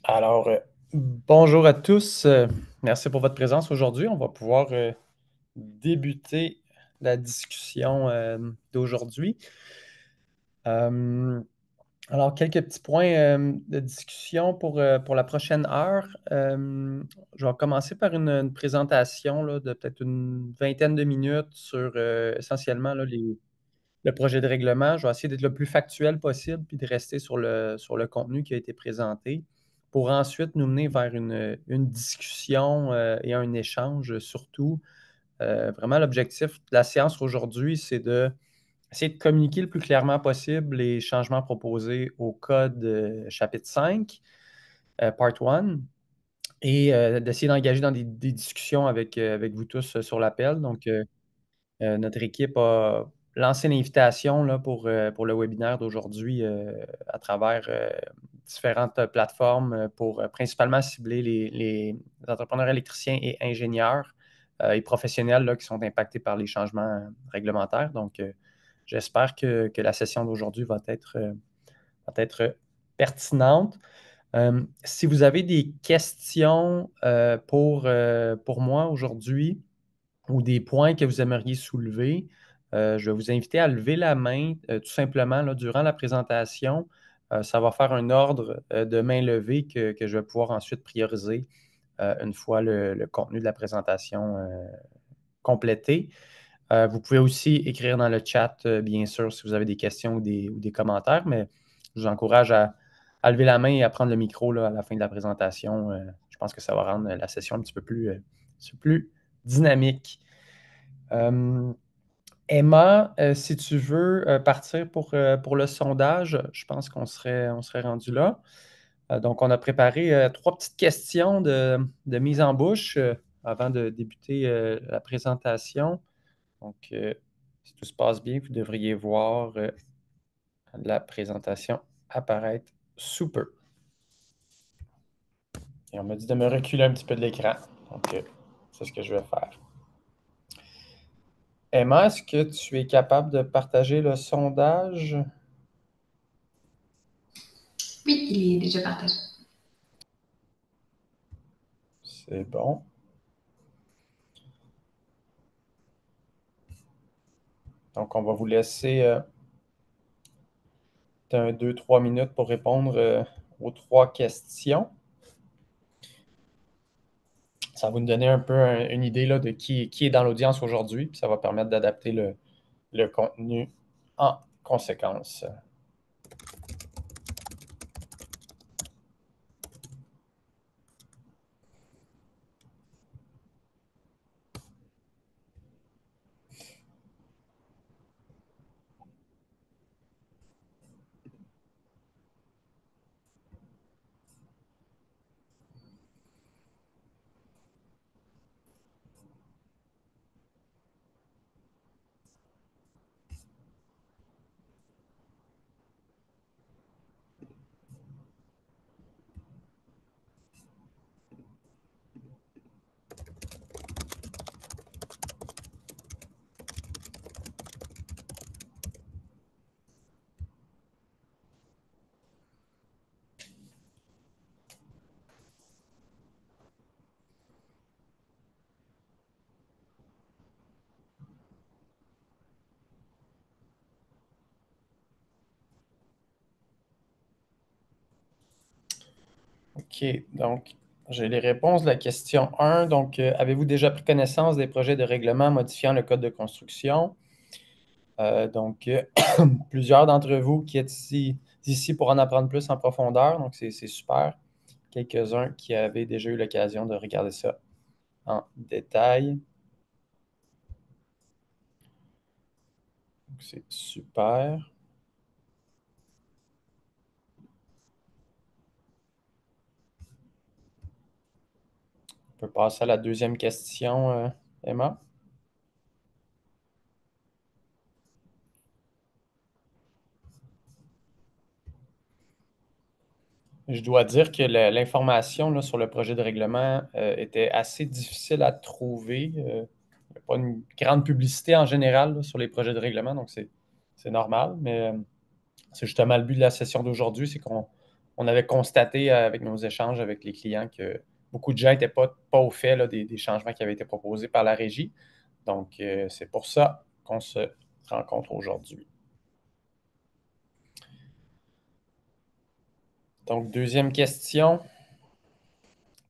Alors, bonjour à tous. Merci pour votre présence aujourd'hui. On va pouvoir débuter la discussion d'aujourd'hui. Euh, alors, quelques petits points de discussion pour la prochaine heure. Je vais commencer par une présentation là, de peut-être une vingtaine de minutes sur essentiellement là, le projet de règlement. Je vais essayer d'être le plus factuel possible puis de rester sur le contenu qui a été présenté pour ensuite nous mener vers une discussion et un échange surtout. Vraiment, l'objectif de la séance aujourd'hui, c'est essayer de communiquer le plus clairement possible les changements proposés au code chapitre 5, part 1, et d'essayer d'engager dans des discussions avec vous tous sur l'appel. Donc, notre équipe a lancé l'invitation là, pour le webinaire d'aujourd'hui à travers différentes plateformes pour principalement cibler les entrepreneurs électriciens et ingénieurs et professionnels là, qui sont impactés par les changements réglementaires. Donc, j'espère que la session d'aujourd'hui va être pertinente. Si vous avez des questions pour moi aujourd'hui, ou des points que vous aimeriez soulever, je vais vous inviter à lever la main tout simplement là, durant la présentation. Ça va faire un ordre de main levée que je vais pouvoir ensuite prioriser une fois le contenu de la présentation complété. Vous pouvez aussi écrire dans le chat, bien sûr, si vous avez des questions ou des commentaires, mais je vous encourage à lever la main et à prendre le micro là, à la fin de la présentation. Je pense que ça va rendre la session un petit peu plus dynamique. Euh, Emma, si tu veux partir pour le sondage, je pense qu'on serait rendu là. Donc, on a préparé trois petites questions de mise en bouche avant de débuter la présentation. Donc, si tout se passe bien, vous devriez voir la présentation apparaître sous peu. Et on m'a dit de me reculer un petit peu de l'écran. Donc, c'est ce que je vais faire. Emma, est-ce que tu es capable de partager le sondage? Oui, il est déjà partagé. C'est bon. Donc, on va vous laisser 2-3 minutes pour répondre aux trois questions. Ça va nous donner un peu une idée là, de qui est dans l'audience aujourd'hui, puis ça va permettre d'adapter le contenu en conséquence. OK, donc j'ai les réponses de la question 1. Donc, avez-vous déjà pris connaissance des projets de règlement modifiant le code de construction? Donc, plusieurs d'entre vous qui êtes ici pour en apprendre plus en profondeur, donc c'est super. Quelques-uns qui avaient déjà eu l'occasion de regarder ça en détail. Donc, c'est super. On peut passer à la deuxième question, Emma. Je dois dire que l'information là, sur le projet de règlement était assez difficile à trouver. Il n'y a pas une grande publicité en général là, sur les projets de règlement, donc c'est normal, mais c'est justement le but de la session d'aujourd'hui, c'est qu'on on avait constaté avec nos échanges avec les clients que beaucoup de gens n'étaient pas au fait là, des changements qui avaient été proposés par la régie. Donc, c'est pour ça qu'on se rencontre aujourd'hui. Donc, deuxième question.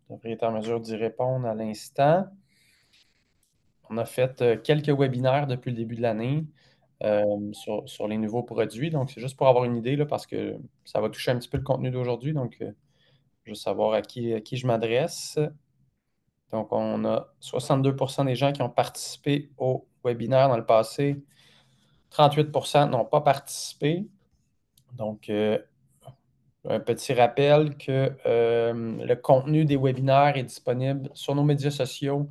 Vous devriez être en mesure d'y répondre à l'instant. On a fait quelques webinaires depuis le début de l'année sur les nouveaux produits. Donc, c'est juste pour avoir une idée là, parce que ça va toucher un petit peu le contenu d'aujourd'hui. Donc, je veux savoir à qui je m'adresse. Donc, on a 62% des gens qui ont participé au webinaire dans le passé. 38% n'ont pas participé. Donc, un petit rappel que le contenu des webinaires est disponible sur nos médias sociaux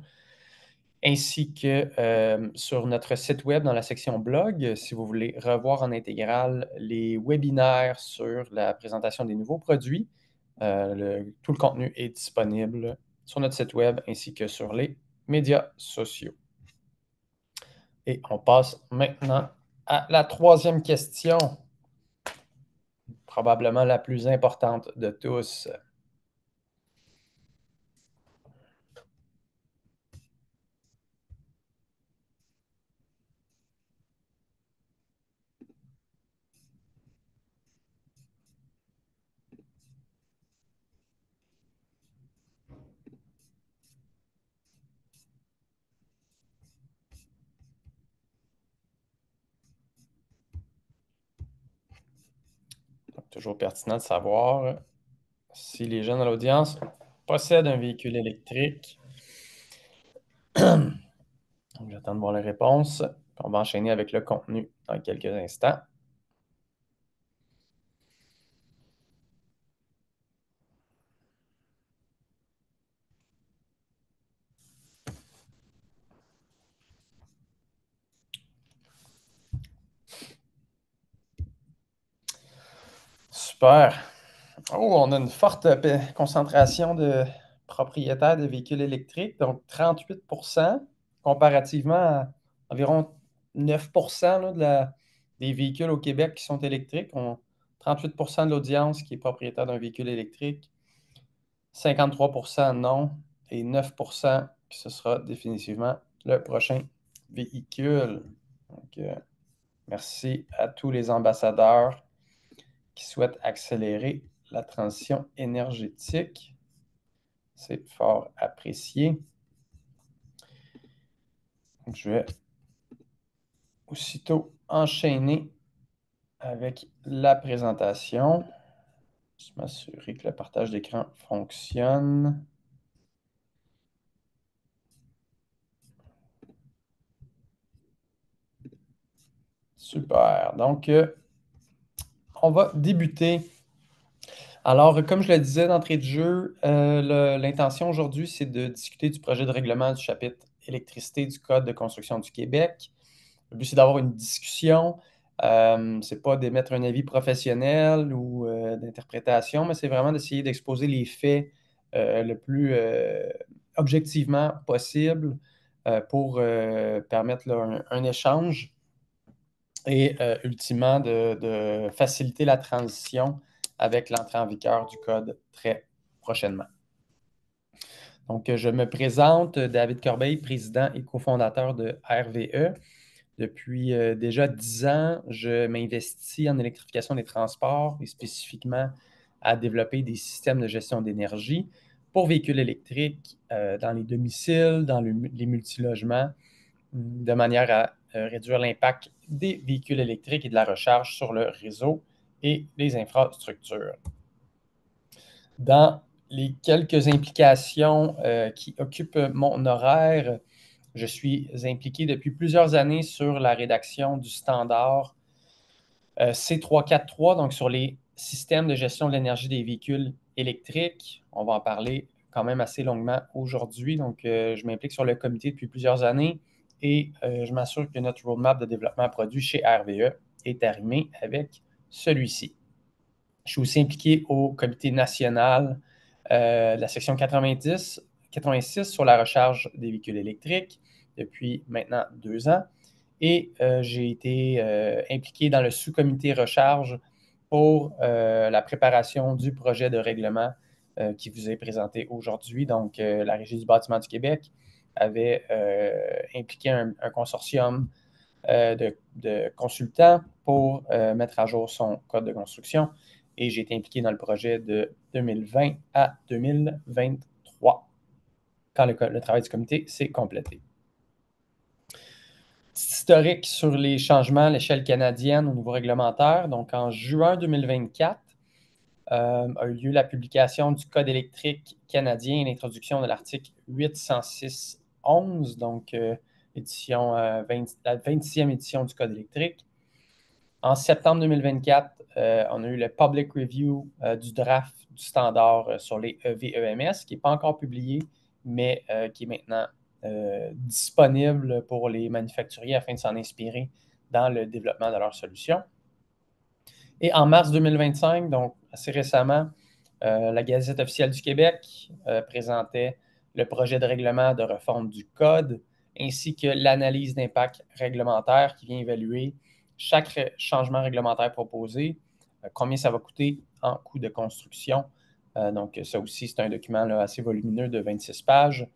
ainsi que sur notre site web dans la section blog. Si vous voulez revoir en intégrale les webinaires sur la présentation des nouveaux produits, tout le contenu est disponible sur notre site web ainsi que sur les médias sociaux. Et on passe maintenant à la troisième question, probablement la plus importante de tous. Donc, toujours pertinent de savoir si les gens dans l'audience possèdent un véhicule électrique. Donc, j'attends de voir les réponses. On va enchaîner avec le contenu dans quelques instants. Super. Oh, on a une forte concentration de propriétaires de véhicules électriques, donc 38%, comparativement à environ 9% là, des véhicules au Québec qui sont électriques. 38% de l'audience qui est propriétaire d'un véhicule électrique, 53% non, et 9% que ce sera définitivement le prochain véhicule. Donc, merci à tous les ambassadeurs qui souhaitent accélérer la transition énergétique. C'est fort apprécié. Donc, je vais aussitôt enchaîner avec la présentation. Je vais m'assurer que le partage d'écran fonctionne. Super. Donc, on va débuter. Alors, comme je le disais d'entrée de jeu, l'intention aujourd'hui, c'est de discuter du projet de règlement du chapitre électricité du Code de construction du Québec. Le but, c'est d'avoir une discussion. C'est pas d'émettre un avis professionnel ou d'interprétation, mais c'est vraiment d'essayer d'exposer les faits le plus objectivement possible pour permettre là, un échange et ultimement de faciliter la transition avec l'entrée en vigueur du code très prochainement. Donc, je me présente, David Corbeil, président et cofondateur de RVE. Depuis déjà 10 ans, je m'investis en électrification des transports et spécifiquement à développer des systèmes de gestion d'énergie pour véhicules électriques dans les domiciles, dans les multilogements, de manière à réduire l'impact des véhicules électriques et de la recharge sur le réseau et les infrastructures. Dans les quelques implications qui occupent mon horaire, je suis impliqué depuis plusieurs années sur la rédaction du standard C343, donc sur les systèmes de gestion de l'énergie des véhicules électriques. On va en parler quand même assez longuement aujourd'hui. Donc, je m'implique sur le comité depuis plusieurs années et je m'assure que notre roadmap de développement produit chez RVE est arrimé avec celui-ci. Je suis aussi impliqué au comité national de la section 86 sur la recharge des véhicules électriques depuis maintenant 2 ans. Et j'ai été impliqué dans le sous-comité recharge pour la préparation du projet de règlement qui vous est présenté aujourd'hui. Donc, la Régie du bâtiment du Québec avait impliqué un consortium de consultants pour mettre à jour son code de construction et j'ai été impliqué dans le projet de 2020 à 2023 quand le travail du comité s'est complété. Petit historique sur les changements à l'échelle canadienne au niveau réglementaire. Donc, en juin 2024, a eu lieu la publication du Code électrique canadien et l'introduction de l'article 806.11, donc édition, la 26e édition du Code électrique. En septembre 2024, on a eu le public review du draft du standard sur les EVEMS, qui n'est pas encore publié, mais qui est maintenant disponible pour les manufacturiers afin de s'en inspirer dans le développement de leurs solutions. Et en mars 2025, donc assez récemment, la Gazette officielle du Québec présentait le projet de règlement de refonte du code ainsi que l'analyse d'impact réglementaire qui vient évaluer chaque changement réglementaire proposé, combien ça va coûter en coût de construction. Donc, ça aussi, c'est un document là, assez volumineux de 26 pages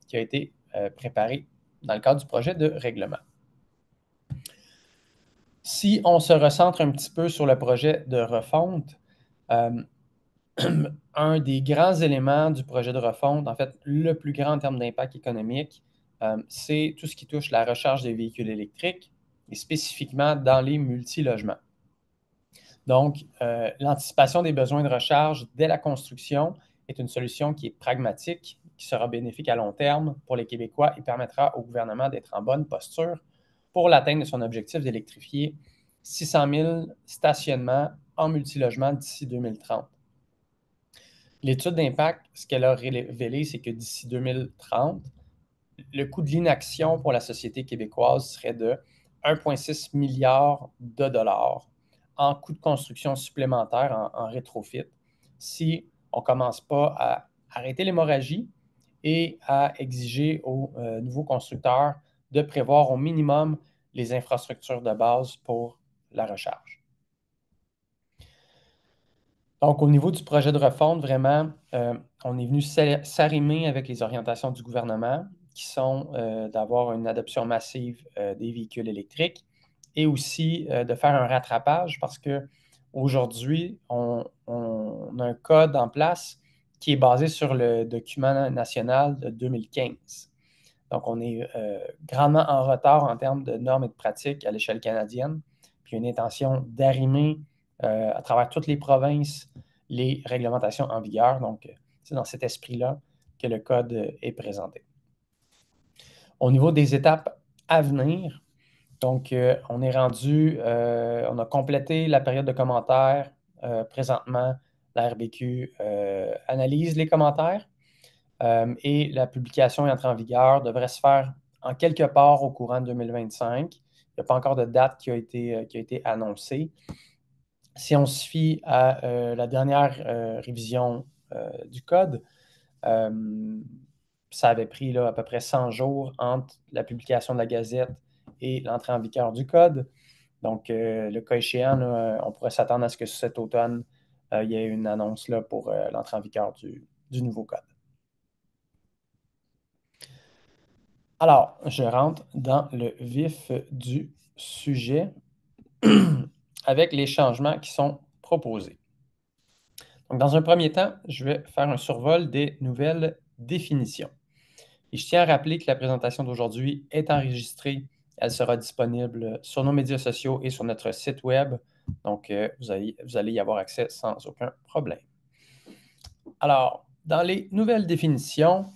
qui a été préparé dans le cadre du projet de règlement. Si on se recentre un petit peu sur le projet de refonte, un des grands éléments du projet de refonte, en fait, le plus grand en termes d'impact économique, c'est tout ce qui touche la recharge des véhicules électriques et spécifiquement dans les multilogements. Donc, l'anticipation des besoins de recharge dès la construction est une solution qui est pragmatique, qui sera bénéfique à long terme pour les Québécois et permettra au gouvernement d'être en bonne posture pour l'atteinte de son objectif d'électrifier 600 000 stationnements en multilogement d'ici 2030. L'étude d'impact, ce qu'elle a révélé, c'est que d'ici 2030, le coût de l'inaction pour la société québécoise serait de 1,6 milliard de dollars en coût de construction supplémentaire en rétrofit si on ne commence pas à arrêter l'hémorragie et à exiger aux nouveaux constructeurs de prévoir au minimum les infrastructures de base pour la recharge. Donc, au niveau du projet de refonte, vraiment, on est venu s'arrimer avec les orientations du gouvernement qui sont d'avoir une adoption massive des véhicules électriques et aussi de faire un rattrapage parce qu'aujourd'hui, on a un code en place qui est basé sur le document national de 2015. Donc, on est grandement en retard en termes de normes et de pratiques à l'échelle canadienne. Puis, il y a une intention d'arrimer à travers toutes les provinces les réglementations en vigueur. Donc, c'est dans cet esprit-là que le code est présenté. Au niveau des étapes à venir, donc, on est rendu, on a complété la période de commentaires. Présentement, la RBQ analyse les commentaires et la publication et entrée en vigueur devrait se faire en quelque part au courant de 2025. Il n'y a pas encore de date qui a été annoncée. Si on se fie à la dernière révision du code, ça avait pris là, à peu près 100 jours entre la publication de la Gazette et l'entrée en vigueur du code. Donc, le cas échéant, là, on pourrait s'attendre à ce que cet automne, il y ait une annonce là, pour l'entrée en vigueur du nouveau code. Alors, je rentre dans le vif du sujet avec les changements qui sont proposés. Donc, dans un premier temps, je vais faire un survol des nouvelles définitions. Et je tiens à rappeler que la présentation d'aujourd'hui est enregistrée. Elle sera disponible sur nos médias sociaux et sur notre site web. Donc, vous allez y avoir accès sans aucun problème. Alors, dans les nouvelles définitions,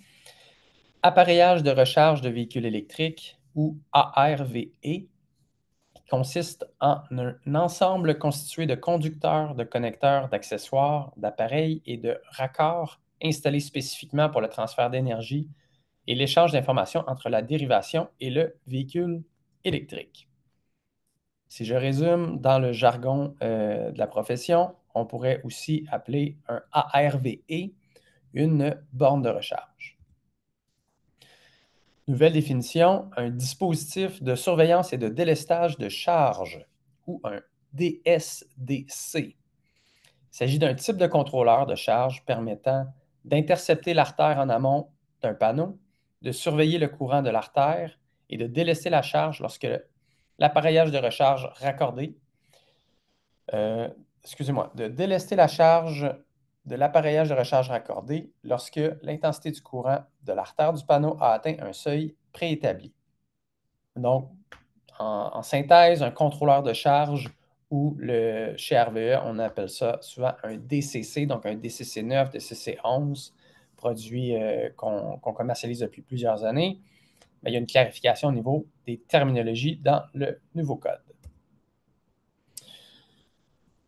appareillage de recharge de véhicules électriques ou ARVE consiste en un ensemble constitué de conducteurs, de connecteurs, d'accessoires, d'appareils et de raccords installés spécifiquement pour le transfert d'énergie et l'échange d'informations entre la dérivation et le véhicule électrique. Si je résume dans le jargon de la profession, on pourrait aussi appeler un ARVE une borne de recharge. Nouvelle définition, un dispositif de surveillance et de délestage de charge ou un DSDC. Il s'agit d'un type de contrôleur de charge permettant d'intercepter l'artère en amont d'un panneau, de surveiller le courant de l'artère et de délester la charge lorsque l'appareillage de recharge raccordé, de délester la charge de l'appareillage de recharge raccordé lorsque l'intensité du courant de l'artère du panneau a atteint un seuil préétabli. Donc, en synthèse, un contrôleur de charge ou chez RVE, on appelle ça souvent un DCC, donc un DCC9, DCC11, produit qu'on commercialise depuis plusieurs années. Mais il y a une clarification au niveau des terminologies dans le nouveau code.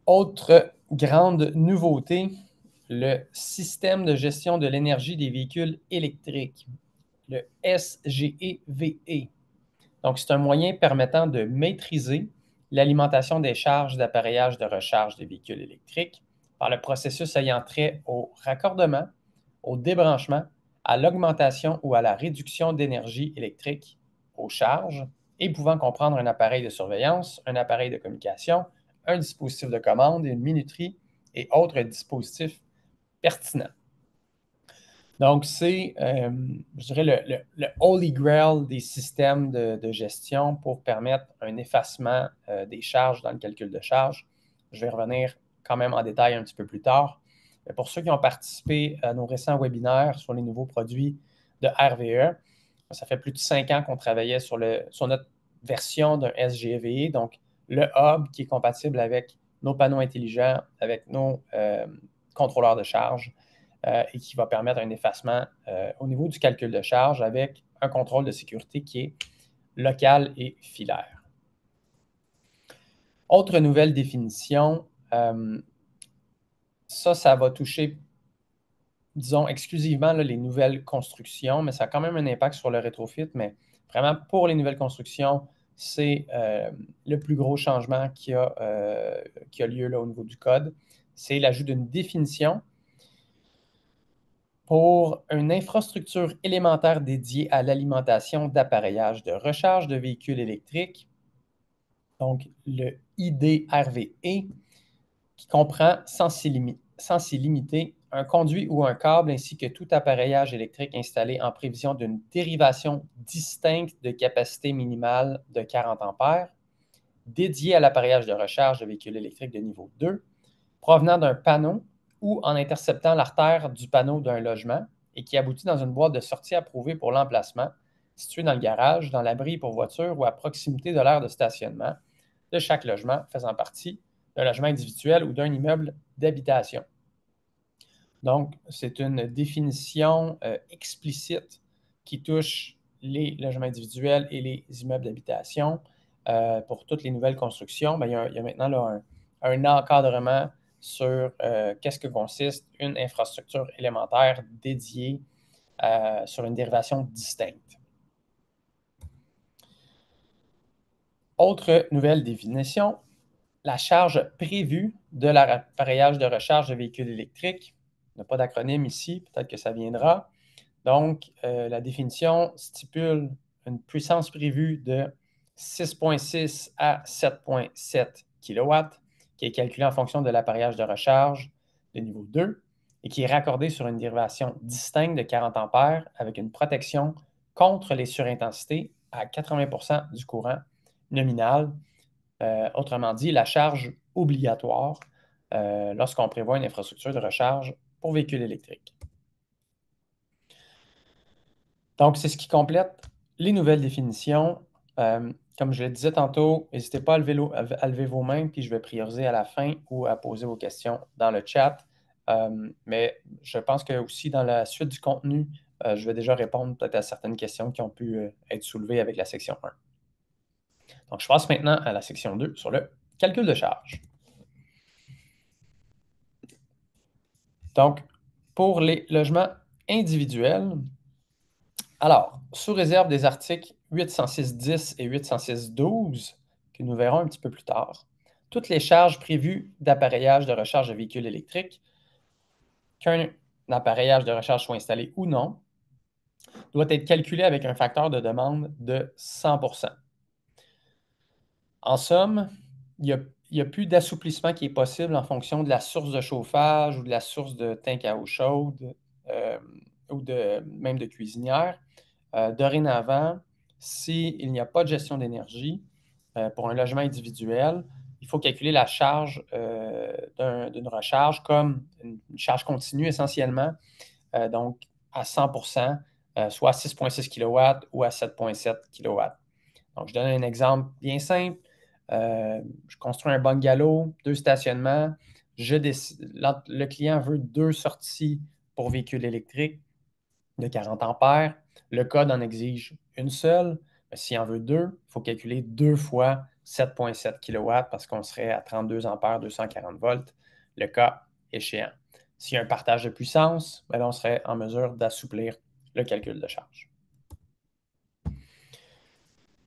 Autre grande nouveauté, le système de gestion de l'énergie des véhicules électriques, le SGEVE. Donc, c'est un moyen permettant de maîtriser l'alimentation des charges d'appareillage de recharge des véhicules électriques par le processus ayant trait au raccordement, au débranchement, à l'augmentation ou à la réduction d'énergie électrique aux charges et pouvant comprendre un appareil de surveillance, un appareil de communication, un dispositif de commande, une minuterie et autres dispositifs pertinents. Donc, c'est, je dirais, le holy grail des systèmes de gestion pour permettre un effacement des charges dans le calcul de charge. Je vais revenir quand même en détail un petit peu plus tard. Mais pour ceux qui ont participé à nos récents webinaires sur les nouveaux produits de RVE, ça fait plus de 5 ans qu'on travaillait sur notre version d'un SGEVE, donc le hub qui est compatible avec nos panneaux intelligents, avec nos contrôleurs de charge, et qui va permettre un effacement au niveau du calcul de charge avec un contrôle de sécurité qui est local et filaire. Autre nouvelle définition, ça va toucher, disons, exclusivement là, les nouvelles constructions, mais ça a quand même un impact sur le rétrofit, mais vraiment pour les nouvelles constructions, c'est le plus gros changement qui a lieu là, au niveau du code. C'est l'ajout d'une définition pour une infrastructure élémentaire dédiée à l'alimentation d'appareillages de recharge de véhicules électriques, donc le IDRVE, qui comprend sans s'y limiter un conduit ou un câble ainsi que tout appareillage électrique installé en prévision d'une dérivation distincte de capacité minimale de 40 ampères, dédié à l'appareillage de recharge de véhicules électriques de niveau 2, provenant d'un panneau ou en interceptant l'artère du panneau d'un logement et qui aboutit dans une boîte de sortie approuvée pour l'emplacement, située dans le garage, dans l'abri pour voiture ou à proximité de l'aire de stationnement de chaque logement faisant partie d'un logement individuel ou d'un immeuble d'habitation. Donc, c'est une définition explicite qui touche les logements individuels et les immeubles d'habitation. Pour toutes les nouvelles constructions, bien, il y a maintenant là, un encadrement sur qu'est-ce que consiste une infrastructure élémentaire dédiée sur une dérivation distincte. Autre nouvelle définition, la charge prévue de l'appareillage de recharge de véhicules électriques. Il n'y a pas d'acronyme ici, peut-être que ça viendra. Donc, la définition stipule une puissance prévue de 6,6 à 7,7 kW, qui est calculée en fonction de l'appareillage de recharge de niveau 2 et qui est raccordée sur une dérivation distincte de 40 ampères avec une protection contre les surintensités à 80 % du courant nominal. Autrement dit, la charge obligatoire lorsqu'on prévoit une infrastructure de recharge pour véhicules électriques. Donc, c'est ce qui complète les nouvelles définitions. Comme je le disais tantôt, n'hésitez pas à lever vos mains, puis je vais prioriser à la fin ou à poser vos questions dans le chat. Mais je pense que aussi dans la suite du contenu, je vais déjà répondre peut-être à certaines questions qui ont pu être soulevées avec la section 1. Donc, je passe maintenant à la section 2 sur le calcul de charge. Donc, pour les logements individuels, alors, sous réserve des articles 806.10 et 806.12, que nous verrons un petit peu plus tard, toutes les charges prévues d'appareillage de recharge de véhicules électriques, qu'un appareillage de recharge soit installé ou non, doit être calculé avec un facteur de demande de 100 %. En somme, il il n'y a plus d'assouplissement qui est possible en fonction de la source de chauffage ou de la source de tank à eau chaude ou même de cuisinière. Dorénavant, s'il n'y a pas de gestion d'énergie pour un logement individuel, il faut calculer la charge d'une recharge comme une charge continue essentiellement, donc à 100%, soit à 6,6 kW ou à 7,7 kW. Donc, je donne un exemple bien simple. Je construis un bungalow, 2 stationnements. Le client veut 2 sorties pour véhicules électriques de 40 ampères. Le code en exige une seule. S'il en veut 2, il faut calculer 2 fois 7,7 kW parce qu'on serait à 32 ampères, 240 volts, le cas échéant. S'il y a un partage de puissance, ben là, on serait en mesure d'assouplir le calcul de charge.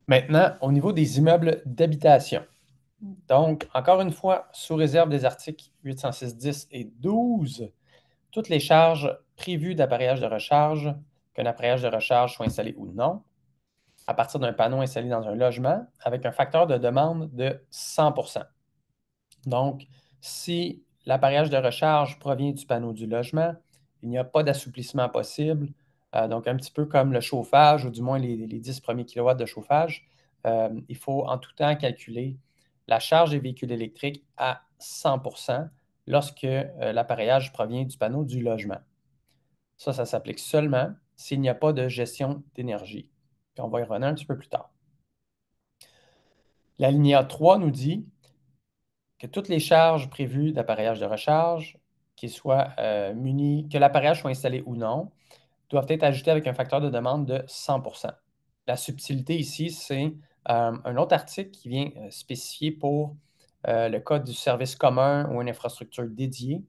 Maintenant, au niveau des immeubles d'habitation. Donc, encore une fois, sous réserve des articles 806.10 et 12, toutes les charges prévues d'appareillage de recharge, qu'un appareillage de recharge soit installé ou non, à partir d'un panneau installé dans un logement, avec un facteur de demande de 100%. Donc, si l'appareillage de recharge provient du panneau du logement, il n'y a pas d'assouplissement possible. Donc, un petit peu comme le chauffage, ou du moins les 10 premiers kilowatts de chauffage, il faut en tout temps calculer la charge des véhicules électriques à 100% lorsque l'appareillage provient du panneau du logement. Ça s'applique seulement s'il n'y a pas de gestion d'énergie. Puis on va y revenir un petit peu plus tard. L'alinéa 3 nous dit que toutes les charges prévues d'appareillage de recharge, que l'appareillage soit installé ou non, doivent être ajoutées avec un facteur de demande de 100%. La subtilité ici, c'est un autre article qui vient spécifier pour le code du service commun ou une infrastructure dédiée.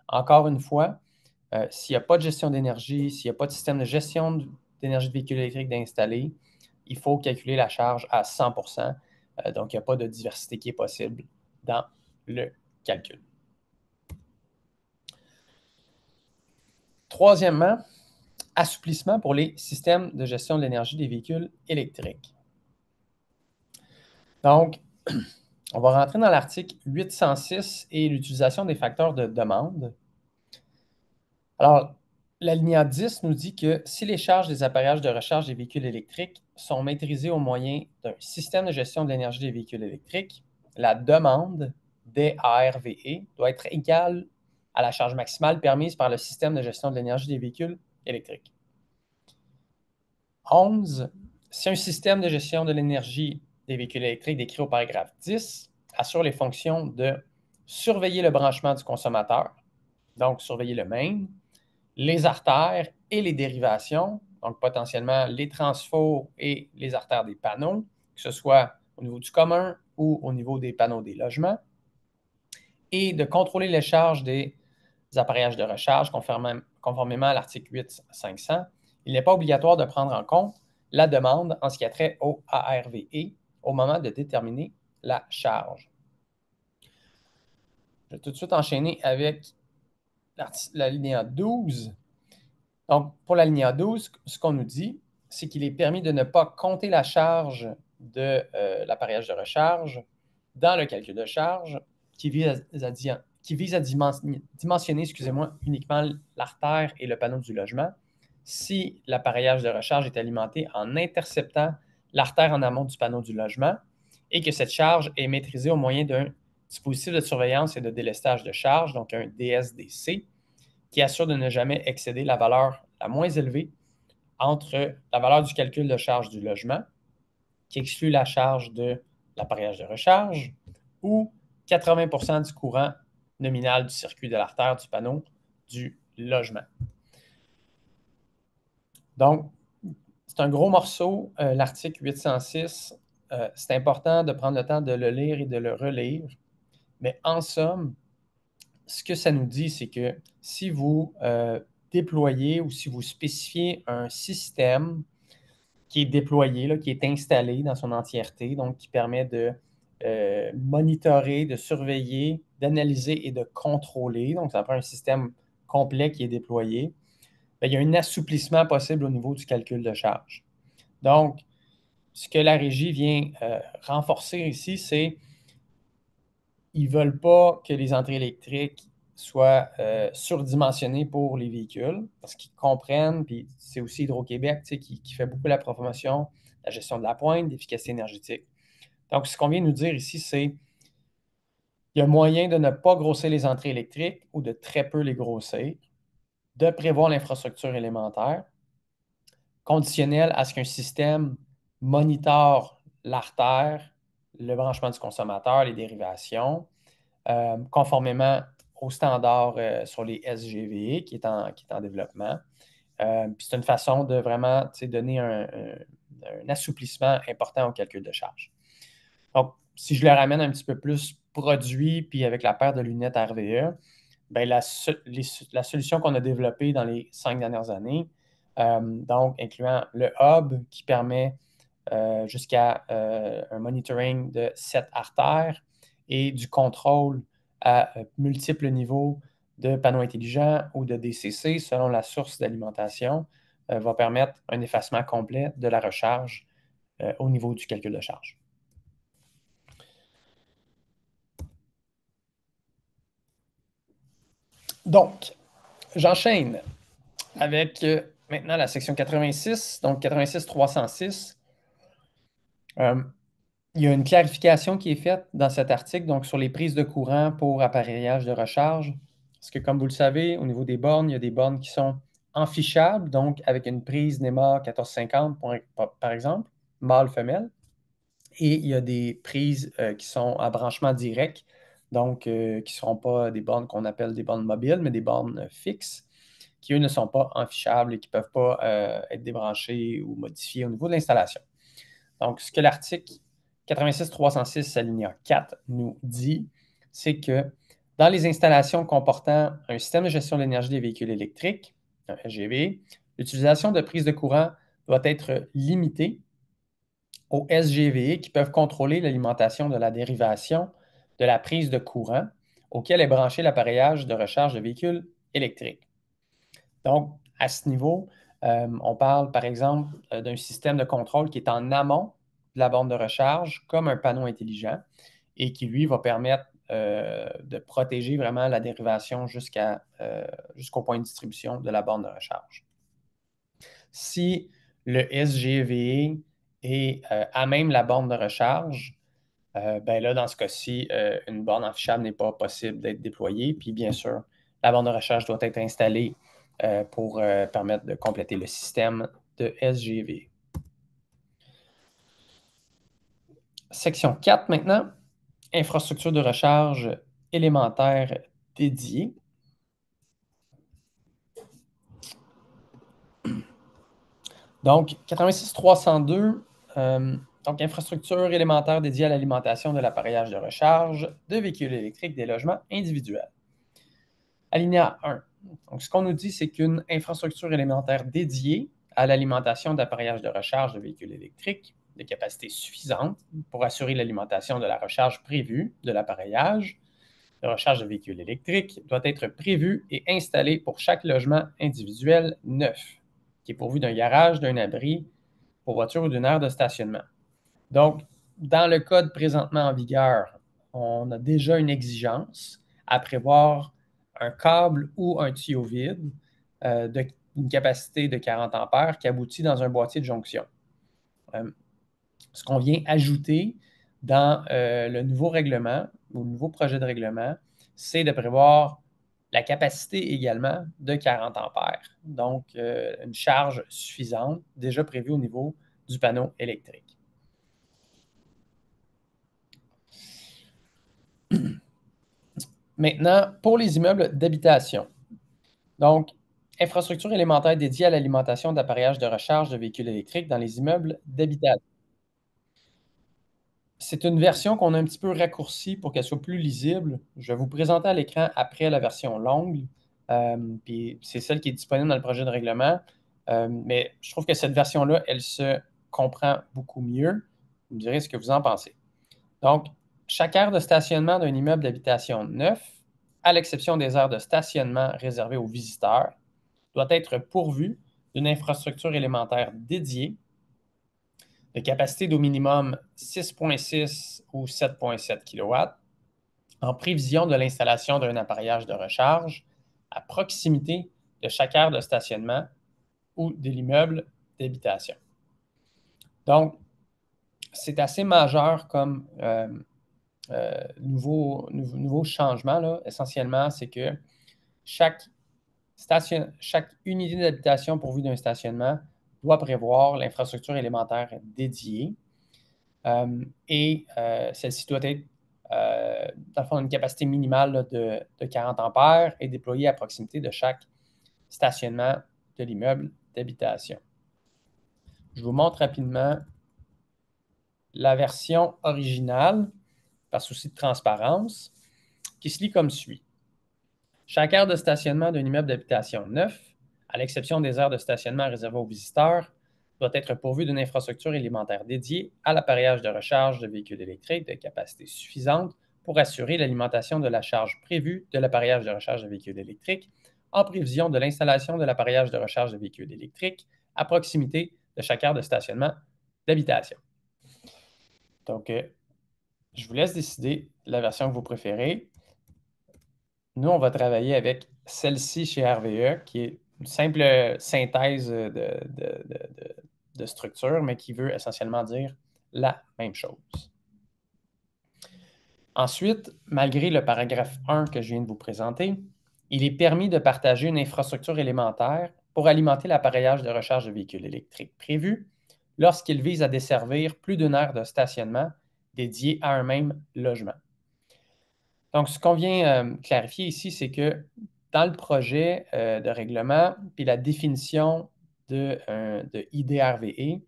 Encore une fois, s'il n'y a pas de gestion d'énergie, s'il n'y a pas de système de gestion d'énergie de véhicule électrique d'installer, il faut calculer la charge à 100%. Donc, il n'y a pas de diversité qui est possible dans le calcul. Troisièmement, assouplissement pour les systèmes de gestion de l'énergie des véhicules électriques. Donc, on va rentrer dans l'article 806 et l'utilisation des facteurs de demande. Alors, l'alinéa 10 nous dit que si les charges des appareillages de recharge des véhicules électriques sont maîtrisées au moyen d'un système de gestion de l'énergie des véhicules électriques, la demande des ARVE doit être égale à la charge maximale permise par le système de gestion de l'énergie des véhicules électriques. 11. Si un système de gestion de l'énergie des véhicules électriques décrit au paragraphe 10 assure les fonctions de surveiller le branchement du consommateur, donc surveiller le main, les artères et les dérivations, donc potentiellement les transfos et les artères des panneaux, que ce soit au niveau du commun ou au niveau des panneaux des logements, et de contrôler les charges des appareillages de recharge conformément à l'article 8.500. Il n'est pas obligatoire de prendre en compte la demande en ce qui a trait au ARVE au moment de déterminer la charge. Je vais tout de suite enchaîner avec la linéa 12. Donc, pour la linéa 12, ce qu'on nous dit, c'est qu'il est permis de ne pas compter la charge de l'appareillage de recharge dans le calcul de charge qui vise à dimensionner uniquement l'artère et le panneau du logement si l'appareillage de recharge est alimenté en interceptant l'artère en amont du panneau du logement et que cette charge est maîtrisée au moyen d'un dispositif de surveillance et de délestage de charge, donc un DSDC, qui assure de ne jamais excéder la valeur la moins élevée entre la valeur du calcul de charge du logement, qui exclut la charge de l'appareillage de recharge, ou 80% du courant nominal du circuit de l'artère du panneau du logement. Donc, c'est un gros morceau, l'article 806. C'est important de prendre le temps de le lire et de le relire. Mais en somme, ce que ça nous dit, c'est que si vous déployez ou si vous spécifiez un système qui est déployé, là, qui est installé dans son entièreté, donc qui permet de monitorer, de surveiller, d'analyser et de contrôler, donc ça prend un système complet qui est déployé, bien, il y a un assouplissement possible au niveau du calcul de charge. Donc, ce que la régie vient renforcer ici, c'est ils ne veulent pas que les entrées électriques soient surdimensionnées pour les véhicules, parce qu'ils comprennent, puis c'est aussi Hydro-Québec qui fait beaucoup la promotion, la gestion de la pointe, l'efficacité énergétique. Donc, ce qu'on vient de nous dire ici, c'est qu'il y a moyen de ne pas grossir les entrées électriques ou de très peu les grossir, de prévoir l'infrastructure élémentaire, conditionnelle à ce qu'un système monitore l'artère, le branchement du consommateur, les dérivations, conformément aux standards sur les SGVE qui est en développement. Puis c'est une façon de vraiment donner un assouplissement important au calcul de charge. Donc, si je le ramène un petit peu plus produit, puis avec la paire de lunettes RVE, bien, la solution qu'on a développée dans les 5 dernières années, donc incluant le hub qui permet jusqu'à un monitoring de 7 artères et du contrôle à multiples niveaux de panneaux intelligents ou de DCC selon la source d'alimentation, va permettre un effacement complet de la recharge au niveau du calcul de charge. Donc, j'enchaîne avec maintenant la section 86, donc 86-306. Il y a une clarification qui est faite dans cet article, donc sur les prises de courant pour appareillage de recharge. Parce que, comme vous le savez, au niveau des bornes, il y a des bornes qui sont enfichables, donc avec une prise NEMA 1450, par exemple, mâle-femelle. Et il y a des prises qui sont à branchement direct, donc qui ne seront pas des bornes qu'on appelle des bornes mobiles, mais des bornes fixes, qui, eux, ne sont pas enfichables et qui ne peuvent pas être débranchées ou modifiées au niveau de l'installation. Donc, ce que l'article 86.306 alinéa 4 nous dit, c'est que dans les installations comportant un système de gestion de l'énergie des véhicules électriques, un SGV, l'utilisation de prises de courant doit être limitée aux SGV qui peuvent contrôler l'alimentation de la dérivation de la prise de courant auquel est branché l'appareillage de recharge de véhicules électriques. Donc, à ce niveau, on parle par exemple d'un système de contrôle qui est en amont de la borne de recharge, comme un panneau intelligent, et qui, lui, va permettre de protéger vraiment la dérivation jusqu'au point de distribution de la borne de recharge. Si le SGVE est à même la borne de recharge, ben là, dans ce cas-ci, une borne affichable n'est pas possible d'être déployée. Puis, bien sûr, la borne de recharge doit être installée pour permettre de compléter le système de SGV. Section 4 maintenant, infrastructure de recharge élémentaire dédiée. Donc, 86.302, donc infrastructure élémentaire dédiée à l'alimentation de l'appareillage de recharge de véhicules électriques des logements individuels. Alinéa 1. Donc, ce qu'on nous dit, c'est qu'une infrastructure élémentaire dédiée à l'alimentation d'appareillages de recharge de véhicules électriques de capacité suffisante pour assurer l'alimentation de la recharge prévue de l'appareillage de recharge de véhicules électriques doit être prévue et installée pour chaque logement individuel neuf, qui est pourvu d'un garage, d'un abri pour voiture ou d'une aire de stationnement. Donc, dans le code présentement en vigueur, on a déjà une exigence à prévoir un câble ou un tuyau vide d'une capacité de 40 ampères qui aboutit dans un boîtier de jonction. Ce qu'on vient ajouter dans le nouveau règlement ou le nouveau projet de règlement, c'est de prévoir la capacité également de 40 ampères. Donc, une charge suffisante déjà prévue au niveau du panneau électrique. Maintenant, pour les immeubles d'habitation. Donc, infrastructure élémentaire dédiée à l'alimentation d'appareillages de recharge de véhicules électriques dans les immeubles d'habitation. C'est une version qu'on a un petit peu raccourcie pour qu'elle soit plus lisible. Je vais vous présenter à l'écran après la version longue. Puis c'est celle qui est disponible dans le projet de règlement. Mais je trouve que cette version-là, elle se comprend beaucoup mieux. Vous me direz ce que vous en pensez. Donc, chaque aire de stationnement d'un immeuble d'habitation neuf, à l'exception des aires de stationnement réservées aux visiteurs, doit être pourvue d'une infrastructure élémentaire dédiée de capacité d'au minimum 6,6 ou 7,7 kW, en prévision de l'installation d'un appareillage de recharge à proximité de chaque aire de stationnement ou de l'immeuble d'habitation. Donc, c'est assez majeur comme nouveau changement, là. Essentiellement, c'est que chaque unité d'habitation pourvue d'un stationnement doit prévoir l'infrastructure élémentaire dédiée et celle-ci doit être, dans le fond, une capacité minimale là, de 40 ampères et déployée à proximité de chaque stationnement de l'immeuble d'habitation. Je vous montre rapidement la version originale, par souci de transparence, qui se lit comme suit. Chaque aire de stationnement d'un immeuble d'habitation neuf, à l'exception des aires de stationnement réservées aux visiteurs, doit être pourvue d'une infrastructure élémentaire dédiée à l'appareillage de recharge de véhicules électriques de capacité suffisante pour assurer l'alimentation de la charge prévue de l'appareillage de recharge de véhicules électriques en prévision de l'installation de l'appareillage de recharge de véhicules électriques à proximité de chaque aire de stationnement d'habitation. Donc, je vous laisse décider la version que vous préférez. Nous, on va travailler avec celle-ci chez RVE, qui est une simple synthèse de structure, mais qui veut essentiellement dire la même chose. Ensuite, malgré le paragraphe 1 que je viens de vous présenter, il est permis de partager une infrastructure élémentaire pour alimenter l'appareillage de recharge de véhicules électriques prévu lorsqu'il vise à desservir plus d'une aire de stationnement dédiée à un même logement. Donc, ce qu'on vient clarifier ici, c'est que dans le projet de règlement, puis la définition de IDRVE,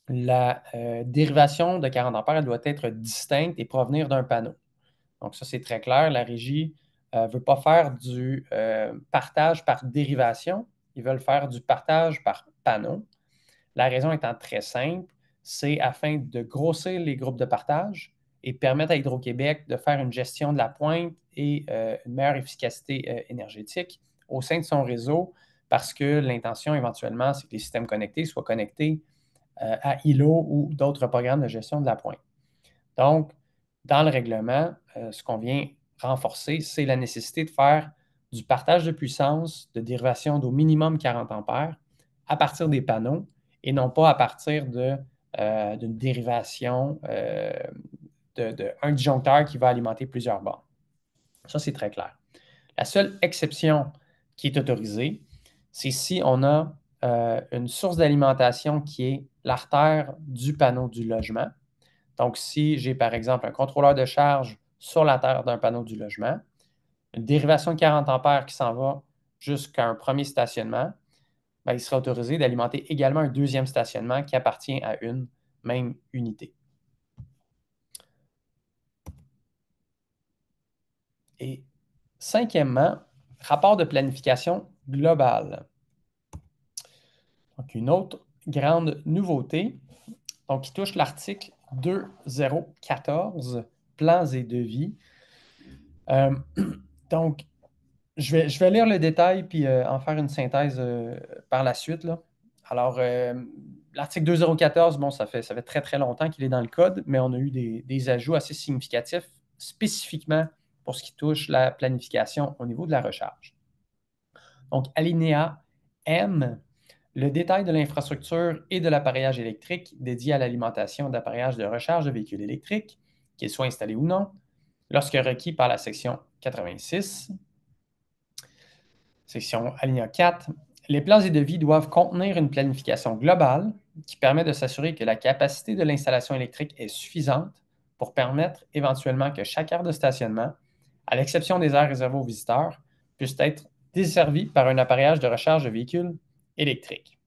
la dérivation de 40 ampères doit être distincte et provenir d'un panneau. Donc, ça, c'est très clair. La régie ne veut pas faire du partage par dérivation. Ils veulent faire du partage par panneau. La raison étant très simple, c'est afin de grossir les groupes de partage et permettre à Hydro-Québec de faire une gestion de la pointe et une meilleure efficacité énergétique au sein de son réseau, parce que l'intention éventuellement, c'est que les systèmes connectés soient connectés à ILO ou d'autres programmes de gestion de la pointe. Donc, dans le règlement, ce qu'on vient renforcer, c'est la nécessité de faire du partage de puissance de dérivation d'au minimum 40 ampères à partir des panneaux et non pas à partir d'une dérivation d'un disjoncteur qui va alimenter plusieurs bornes. Ça, c'est très clair. La seule exception qui est autorisée, c'est si on a une source d'alimentation qui est l'artère du panneau du logement. Donc, si j'ai par exemple un contrôleur de charge sur l'artère d'un panneau du logement, une dérivation de 40 ampères qui s'en va jusqu'à un premier stationnement, bien, il sera autorisé d'alimenter également un deuxième stationnement qui appartient à une même unité. Et cinquièmement, rapport de planification globale. Donc, une autre grande nouveauté, donc, qui touche l'article 2.0.14, plans et devis. Donc, je vais lire le détail puis en faire une synthèse par la suite, là. Alors, l'article 2.0.14, bon, ça fait très, très longtemps qu'il est dans le code, mais on a eu des ajouts assez significatifs, spécifiquement pour ce qui touche la planification au niveau de la recharge. Donc, alinéa M, le détail de l'infrastructure et de l'appareillage électrique dédié à l'alimentation d'appareillages de recharge de véhicules électriques, qu'ils soient installés ou non, lorsque requis par la section 86. Section alinéa 4. Les plans et devis doivent contenir une planification globale qui permet de s'assurer que la capacité de l'installation électrique est suffisante pour permettre éventuellement que chaque aire de stationnement, à l'exception des aires réservées aux visiteurs, puisse être desservie par un appareillage de recharge de véhicules électriques.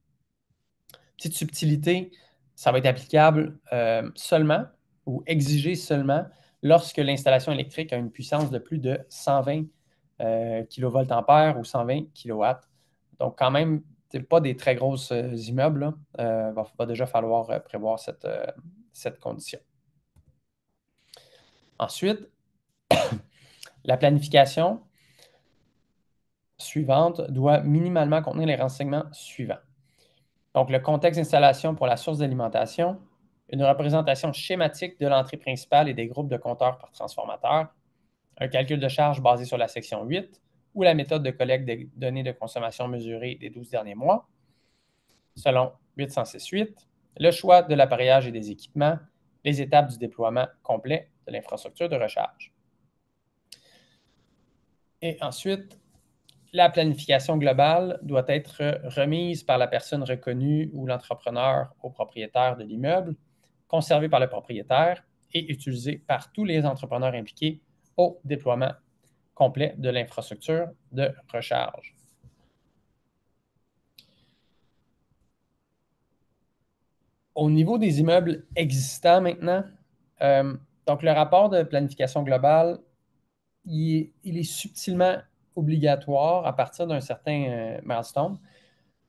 Petite subtilité, ça va être applicable seulement ou exigé seulement lorsque l'installation électrique a une puissance de plus de 120 kVA ou 120 kW. Donc, quand même, c'est pas des très gros immeubles. Il va déjà falloir prévoir cette condition. Ensuite, la planification suivante doit minimalement contenir les renseignements suivants. Donc, le contexte d'installation pour la source d'alimentation, une représentation schématique de l'entrée principale et des groupes de compteurs par transformateur, un calcul de charge basé sur la section 8 ou la méthode de collecte des données de consommation mesurées des 12 derniers mois, selon 806.8, le choix de l'appareillage et des équipements, les étapes du déploiement complet de l'infrastructure de recharge. Et ensuite, la planification globale doit être remise par la personne reconnue ou l'entrepreneur au propriétaire de l'immeuble, conservée par le propriétaire et utilisée par tous les entrepreneurs impliqués au déploiement complet de l'infrastructure de recharge. Au niveau des immeubles existants maintenant, donc le rapport de planification globale, il est subtilement obligatoire à partir d'un certain milestone.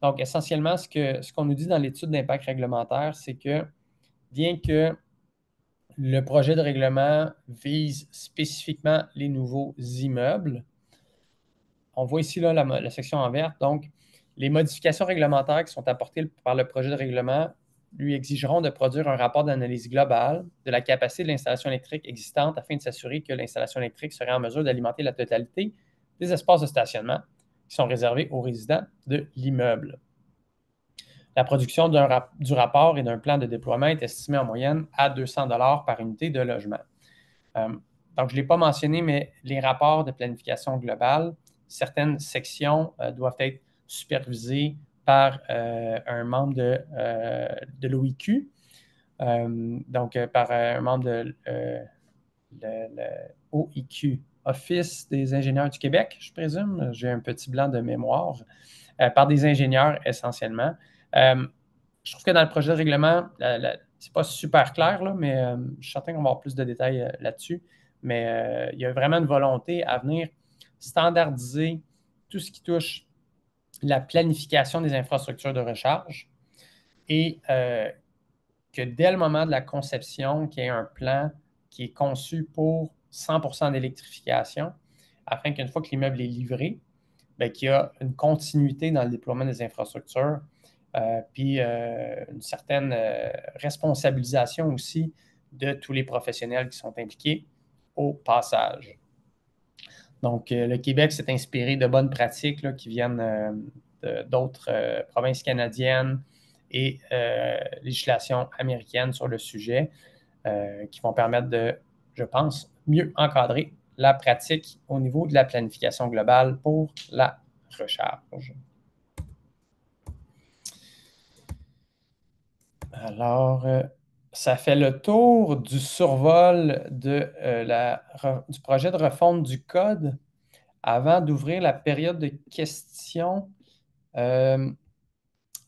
Donc, essentiellement, ce qu'on nous dit dans l'étude d'impact réglementaire, c'est que bien que le projet de règlement vise spécifiquement les nouveaux immeubles, on voit ici là, la section en vert. Donc, les modifications réglementaires qui sont apportées par le projet de règlement lui exigeront de produire un rapport d'analyse globale de la capacité de l'installation électrique existante afin de s'assurer que l'installation électrique serait en mesure d'alimenter la totalité des espaces de stationnement qui sont réservés aux résidents de l'immeuble. La production du rapport et d'un plan de déploiement est estimée en moyenne à 200 par unité de logement. Donc, je ne l'ai pas mentionné, mais les rapports de planification globale, certaines sections doivent être supervisées par un membre de l'OIQ, donc par un membre de l'OIQ, Office des ingénieurs du Québec, je présume. J'ai un petit blanc de mémoire. Par des ingénieurs essentiellement. Je trouve que dans le projet de règlement, c'est pas super clair, là, mais je suis certain qu'on va avoir plus de détails là-dessus. Mais il y a vraiment une volonté à venir standardiser tout ce qui touche la planification des infrastructures de recharge et que dès le moment de la conception, qu'il y ait un plan qui est conçu pour 100% d'électrification, afin qu'une fois que l'immeuble est livré, bien, qu'il y a une continuité dans le déploiement des infrastructures, puis une certaine responsabilisation aussi de tous les professionnels qui sont impliqués au passage. Donc, le Québec s'est inspiré de bonnes pratiques là, qui viennent d'autres provinces canadiennes et législations américaines sur le sujet, qui vont permettre de, je pense, mieux encadrer la pratique au niveau de la planification globale pour la recharge. Alors, ça fait le tour du survol du projet de refonte du code. Avant d'ouvrir la période de questions, euh,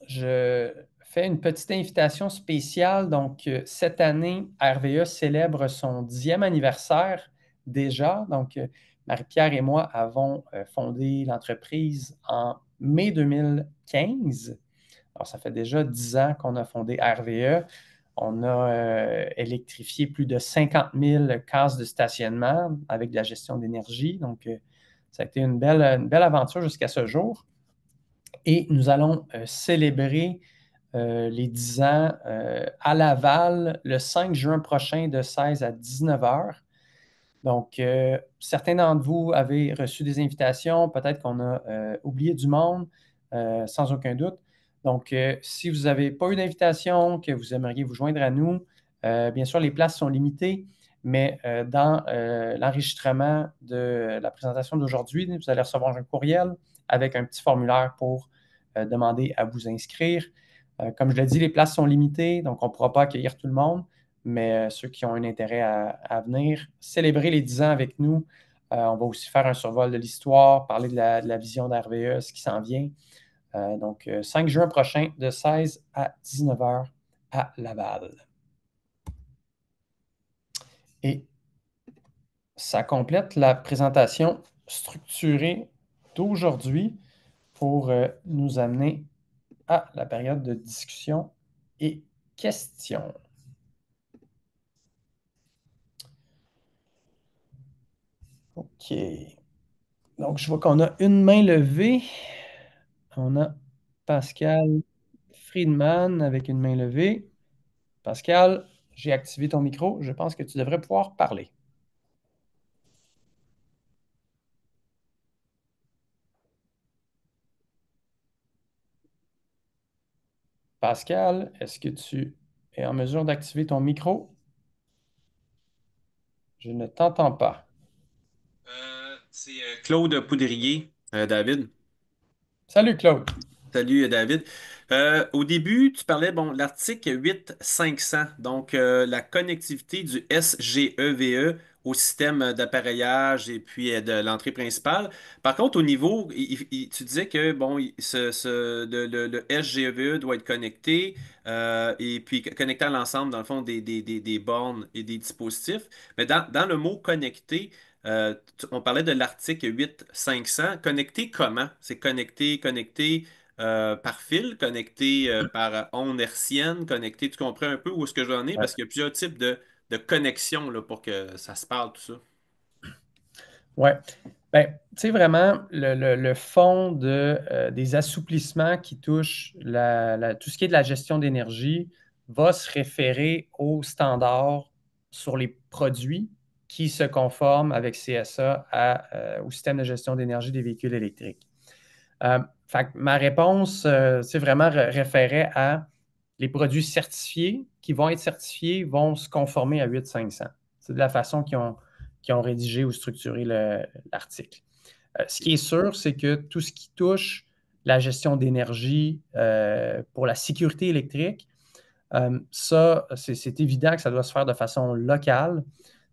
je fais une petite invitation spéciale. Donc, cette année, RVE célèbre son 10e anniversaire déjà. Donc, Marie-Pierre et moi avons fondé l'entreprise en mai 2015. Alors, ça fait déjà 10 ans qu'on a fondé RVE. On a électrifié plus de 50 000 cases de stationnement avec de la gestion d'énergie. Donc, ça a été une belle aventure jusqu'à ce jour. Et nous allons célébrer les 10 ans à Laval le 5 juin prochain de 16 à 19 heures. Donc, certains d'entre vous avez reçu des invitations. Peut-être qu'on a oublié du monde, sans aucun doute. Donc, si vous n'avez pas eu d'invitation, que vous aimeriez vous joindre à nous, bien sûr, les places sont limitées, mais dans l'enregistrement de la présentation d'aujourd'hui, vous allez recevoir un courriel avec un petit formulaire pour demander à vous inscrire. Comme je l'ai dit, les places sont limitées, donc on ne pourra pas accueillir tout le monde, mais ceux qui ont un intérêt à venir célébrer les 10 ans avec nous, on va aussi faire un survol de l'histoire, parler de la vision d'RVE, ce qui s'en vient. Donc, 5 juin prochain, de 16 à 19 heures à Laval. Et ça complète la présentation structurée d'aujourd'hui pour nous amener à la période de discussion et questions. OK. Donc, je vois qu'on a une main levée. On a Pascal Friedman avec une main levée. Pascal, j'ai activé ton micro. Je pense que tu devrais pouvoir parler. Pascal, est-ce que tu es en mesure d'activer ton micro? Je ne t'entends pas. C'est Claude Poudrier, David. Salut Claude. Salut David. Au début, tu parlais, bon, l'article 8500, donc la connectivité du SGEVE au système d'appareillage et puis de l'entrée principale. Par contre, au niveau, tu disais que bon, le SGEVE doit être connecté et puis connecté à l'ensemble, dans le fond, des bornes et des dispositifs. Mais dans le mot connecté, on parlait de l'article 8500. Connecté comment? C'est connecté par fil, connecté par onde hertzienne, connecté, tu comprends un peu où est-ce que j'en ai? Ouais. Parce qu'il y a plusieurs types de connexions là, pour que ça se parle, tout ça. Ouais. Ben, tu sais, vraiment, le fond des assouplissements qui touchent tout ce qui est de la gestion d'énergie va se référer aux standards sur les produits qui se conforment avec CSA au système de gestion d'énergie des véhicules électriques. Fait que ma réponse, c'est vraiment référée à les produits certifiés qui vont être certifiés vont se conformer à 8500. C'est de la façon qu'ils ont rédigé ou structuré l'article. Ce qui est sûr, c'est que tout ce qui touche la gestion d'énergie pour la sécurité électrique, ça, c'est évident que ça doit se faire de façon locale,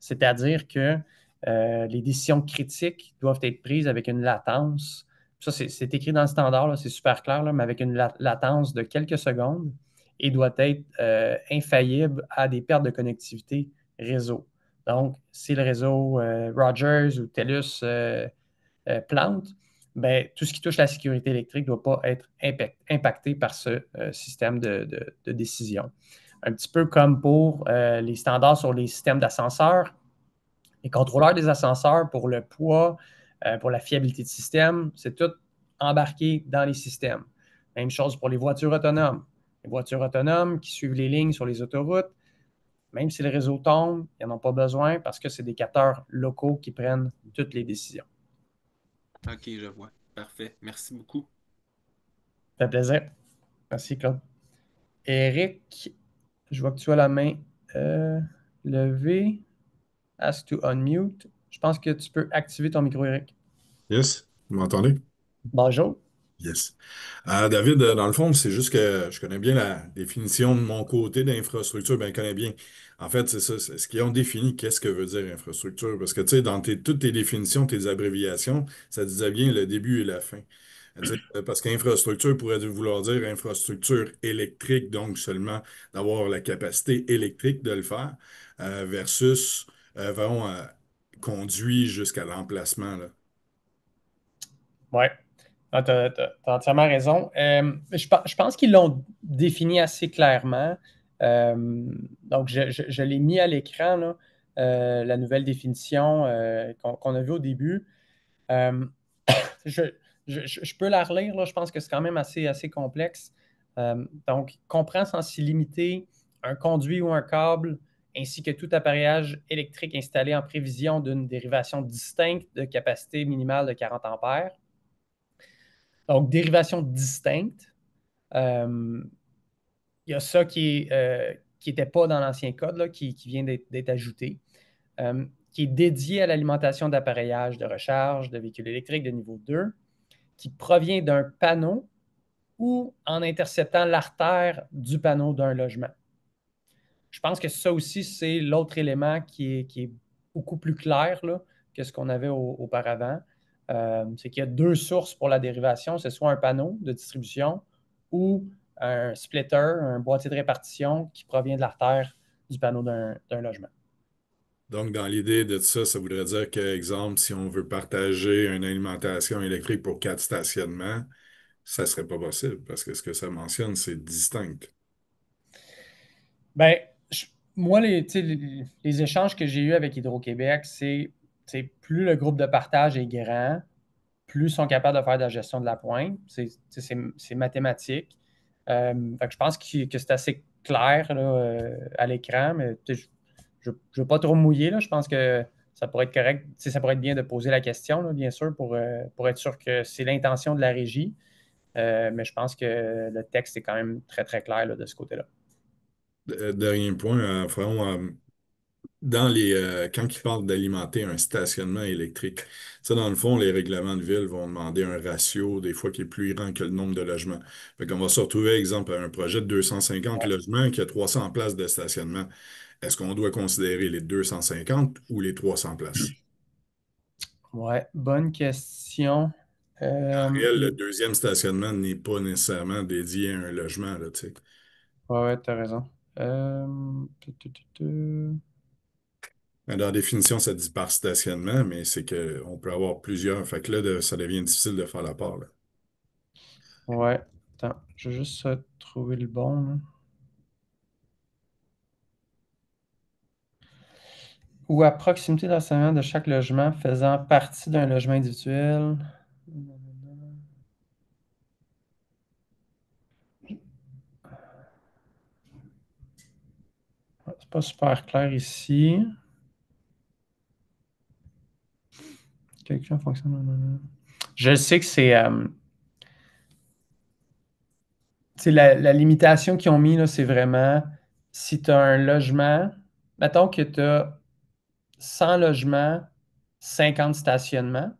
c'est-à-dire que les décisions critiques doivent être prises avec une latence. Ça, c'est écrit dans le standard, là, c'est super clair, là, mais avec une latence de quelques secondes et doit être infaillible à des pertes de connectivité réseau. Donc, si le réseau Rogers ou TELUS plante, ben, tout ce qui touche la sécurité électrique ne doit pas être impacté par ce système de décision. Un petit peu comme pour les standards sur les systèmes d'ascenseurs, les contrôleurs des ascenseurs pour le poids, pour la fiabilité de système, c'est tout embarqué dans les systèmes. Même chose pour les voitures autonomes. Les voitures autonomes qui suivent les lignes sur les autoroutes, même si le réseau tombe, ils n'en ont pas besoin parce que c'est des capteurs locaux qui prennent toutes les décisions. OK, je vois. Parfait. Merci beaucoup. Ça fait plaisir. Merci, Claude. Eric, je vois que tu as la main levée. Ask to unmute. Je pense que tu peux activer ton micro, Eric. Yes, vous m'entendez? Bonjour. Yes. David, dans le fond, c'est juste que je connais bien la définition de mon côté d'infrastructure. Ben, je connais bien. En fait, c'est ça. C'est ce qu'ils ont défini, qu'est-ce que veut dire infrastructure? Parce que, tu sais, dans toutes tes définitions, tes abréviations, ça disait bien le début et la fin. Tu sais, parce qu'infrastructure pourrait vouloir dire infrastructure électrique, donc seulement d'avoir la capacité électrique de le faire, versus, vraiment, conduit jusqu'à l'emplacement, là. Oui, tu as entièrement raison. Je pense qu'ils l'ont défini assez clairement. Donc, je l'ai mis à l'écran, là, la nouvelle définition qu'on a vue au début. Euh, je, je peux la relire, là, je pense que c'est quand même assez complexe. Donc, comprend sans s'y limiter un conduit ou un câble, ainsi que tout appareillage électrique installé en prévision d'une dérivation distincte de capacité minimale de 40 ampères. Donc, dérivation distincte. Euh, il y a ça qui n'était pas dans l'ancien code, là, qui vient d'être ajouté, qui est dédié à l'alimentation d'appareillage de recharge de véhicules électriques de niveau 2, qui provient d'un panneau ou en interceptant l'artère du panneau d'un logement. Je pense que ça aussi, c'est l'autre élément qui est beaucoup plus clair là, que ce qu'on avait auparavant. C'est qu'il y a deux sources pour la dérivation. C'est soit un panneau de distribution ou un splitter, un boîtier de répartition qui provient de l'artère du panneau d'un logement. Donc, dans l'idée de ça, ça voudrait dire que, exemple, si on veut partager une alimentation électrique pour 4 stationnements, ça serait pas possible parce que ce que ça mentionne, c'est distinct. Ben, moi, les échanges que j'ai eus avec Hydro-Québec, c'est plus le groupe de partage est grand, plus ils sont capables de faire de la gestion de la pointe. C'est mathématique. Fait que je pense que c'est assez clair là, à l'écran, mais je ne veux pas trop me mouiller. Là. Je pense que ça pourrait être correct. Ça pourrait être bien de poser la question, là, bien sûr, pour être sûr que c'est l'intention de la régie. Mais je pense que le texte est quand même très, très clair là, de ce côté-là. Dernier point, vraiment, quand ils parlent d'alimenter un stationnement électrique, ça, dans le fond, les règlements de ville vont demander un ratio, des fois, qui est plus grand que le nombre de logements. Fait qu'on va se retrouver, exemple, à un projet de 250 logements qui a 300 places de stationnement. Est-ce qu'on doit considérer les 250 ou les 300 places? Ouais, bonne question. En réel, le Les... deuxième stationnement n'est pas nécessairement dédié à un logement, là, tu sais. Ouais, ouais, t'as raison. Tu. Dans la définition, ça dit par stationnement, mais c'est qu'on peut avoir plusieurs. Fait que là, ça devient difficile de faire la part, là. Ouais, attends, je vais juste trouver le bon, là. Ou à proximité de l'enseignement de chaque logement faisant partie d'un logement individuel. Ouais, c'est pas super clair ici. Quelqu'un fonctionne. Je sais que c'est la limitation qu'ils ont mis, là, c'est vraiment si tu as un logement, mettons que tu as 100 logements, 50 stationnements,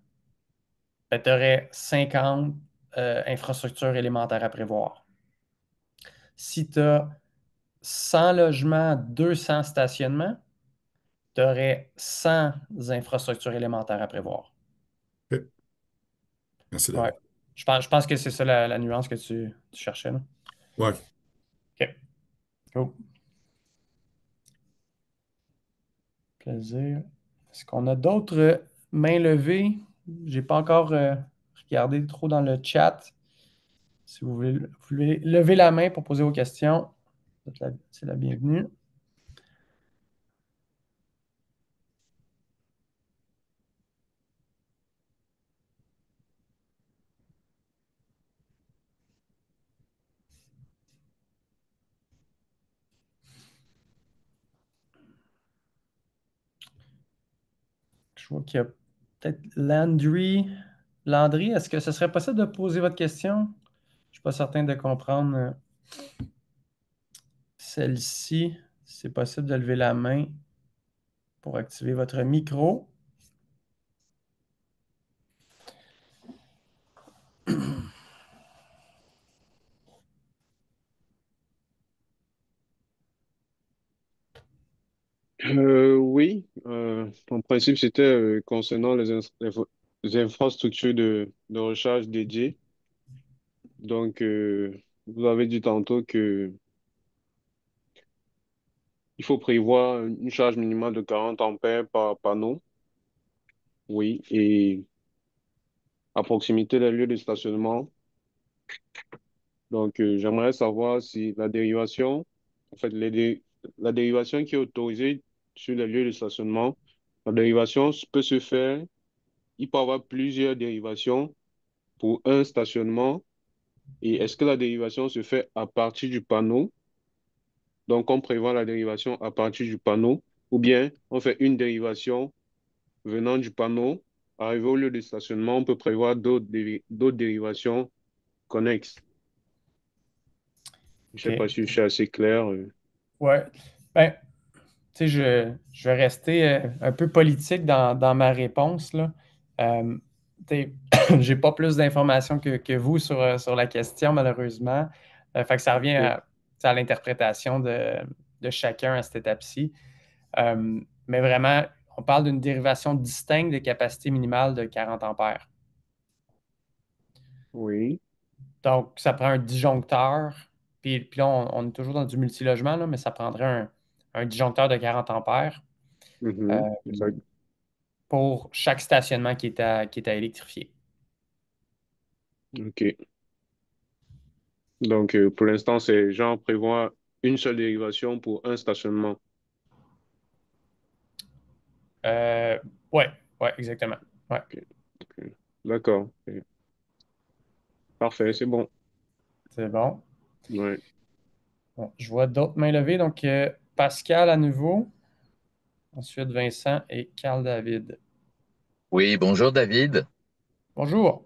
ben, tu aurais 50 infrastructures élémentaires à prévoir. Si tu as 100 logements, 200 stationnements, tu aurais 100 infrastructures élémentaires à prévoir. OK. Merci, Ouais. David. Je pense que c'est ça la nuance que tu cherchais, là. Ouais. OK. Cool. Plaisir. Est-ce qu'on a d'autres mains levées? J'ai pas encore regardé trop dans le chat. Si vous voulez lever la main pour poser vos questions, c'est la bienvenue. Je vois qu'il y a peut-être Landry. Landry, est-ce que ce serait possible de poser votre question? Je ne suis pas certain de comprendre celle-ci. C'est possible de lever la main pour activer votre micro. Oui, en principe, c'était concernant les infrastructures de recharge dédiées. Donc, vous avez dit tantôt que il faut prévoir une charge minimale de 40 ampères par panneau. Oui, et à proximité des lieux de stationnement. Donc, j'aimerais savoir si la dérivation, en fait, la dérivation qui est autorisée sur les lieux de stationnement, la dérivation peut se faire, il peut y avoir plusieurs dérivations pour un stationnement. Et est-ce que la dérivation se fait à partir du panneau? Donc, on prévoit la dérivation à partir du panneau, ou bien on fait une dérivation venant du panneau. Arrivé au lieu de stationnement, on peut prévoir d'autres dérivations connexes. Je ne sais pas OK. si je suis assez clair. Ouais. Ben, tu sais, je vais rester un peu politique dans ma réponse, là. Tu sais, j'ai pas plus d'informations que vous sur la question, malheureusement. Fait que ça revient Ok. à l'interprétation de chacun à cette étape-ci. Mais vraiment, on parle d'une dérivation distincte de capacité minimale de 40 ampères. Oui. Donc, ça prend un disjoncteur. Puis là, on est toujours dans du multilogement, là, mais ça prendrait un disjoncteur de 40 ampères euh, Mhm. Exact. pour chaque stationnement qui est à électrifier. OK. Donc, pour l'instant, c'est genre prévoir une seule dérivation pour un stationnement. Euh, ouais, ouais, exactement. Ouais, OK. OK. D'accord. OK. Parfait, c'est bon. c'est bon. Ouais. Bon, je vois d'autres mains levées. Donc, Pascal à nouveau. Ensuite, Vincent et Carl David. Oui, bonjour David. Bonjour.